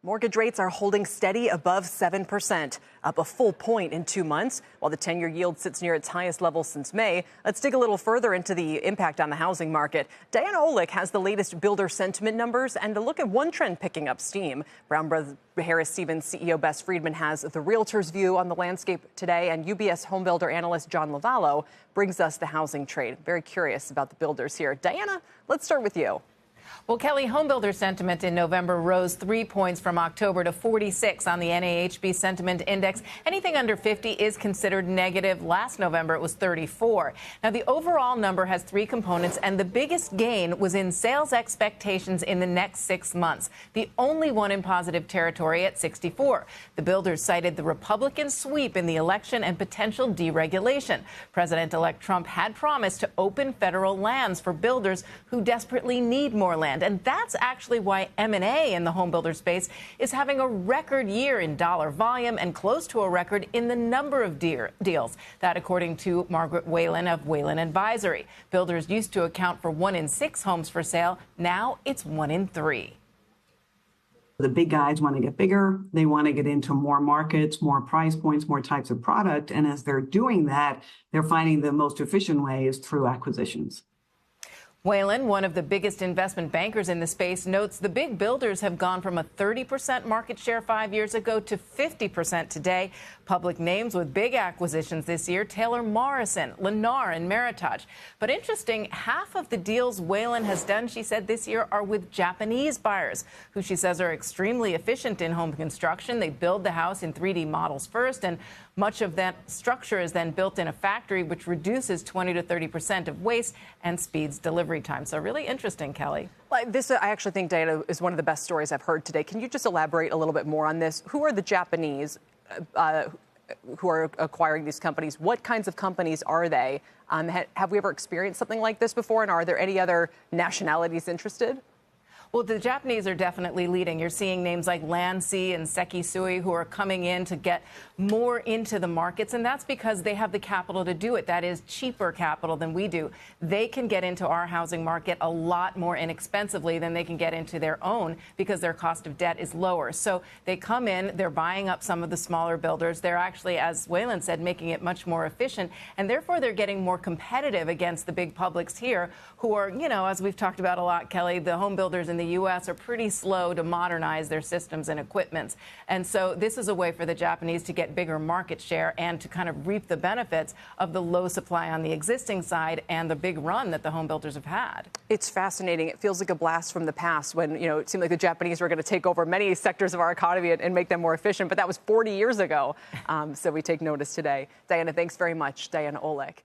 Mortgage rates are holding steady above 7%, up a full point in 2 months, while the 10-year yield sits near its highest level since May. Let's dig a little further into the impact on the housing market. Diana Olick has the latest builder sentiment numbers and a look at one trend picking up steam. Brown Brothers Harris Stevens CEO Bess Friedman has the realtor's view on the landscape today, and UBS homebuilder analyst John Lovallo brings us the housing trade. Very curious about the builders here. Diana, let's start with you. Well, Kelly, homebuilder sentiment in November rose 3 points from October to 46 on the NAHB sentiment index. Anything under 50 is considered negative. Last November, it was 34. Now, the overall number has 3 components, and the biggest gain was in sales expectations in the next 6 months, the only one in positive territory at 64. The builders cited the Republican sweep in the election and potential deregulation. President-elect Trump had promised to open federal lands for builders who desperately need more land. And that's actually why M&A in the home builder space is having a record year in dollar volume and close to a record in the number of deals. That, according to Margaret Whalen of Whalen Advisory. Builders used to account for 1 in 6 homes for sale. Now it's 1 in 3. The big guys want to get bigger. They want to get into more markets, more price points, more types of product. And as they're doing that, they're finding the most efficient way is through acquisitions. Whalen, one of the biggest investment bankers in the space, notes the big builders have gone from a 30% market share 5 years ago to 50% today. Public names with big acquisitions this year: Taylor Morrison, Lennar, and Meritage. But interesting, half of the deals Whalen has done, she said, this year are with Japanese buyers, who she says are extremely efficient in home construction. They build the house in 3D models first, and much of that structure is then built in a factory, which reduces 20 to 30% of waste and speeds delivery time. So really interesting, Kelly. Well, this, I actually think, Diana, is one of the best stories I've heard today. Can you just elaborate a little bit more on this? Who are the Japanese who are acquiring these companies? What kinds of companies are they? Have we ever experienced something like this before? And are there any other nationalities interested? Well, the Japanese are definitely leading. You're seeing names like Landsea and Sekisui who are coming in to get more into the markets, and that's because they have the capital to do it. That is cheaper capital than we do. They can get into our housing market a lot more inexpensively than they can get into their own because their cost of debt is lower. So they come in, they're buying up some of the smaller builders. They're actually, as Whalen said, making it much more efficient, and therefore they're getting more competitive against the big publics here who are, you know, as we've talked about a lot, Kelly, the home builders in the U.S. are pretty slow to modernize their systems and equipments. And so this is a way for the Japanese to get bigger market share and to kind of reap the benefits of the low supply on the existing side and the big run that the home builders have had. It's fascinating. It feels like a blast from the past when, you know, it seemed like the Japanese were going to take over many sectors of our economy and make them more efficient. But that was 40 years ago. So we take notice today. Diana, thanks very much. Diana Olick.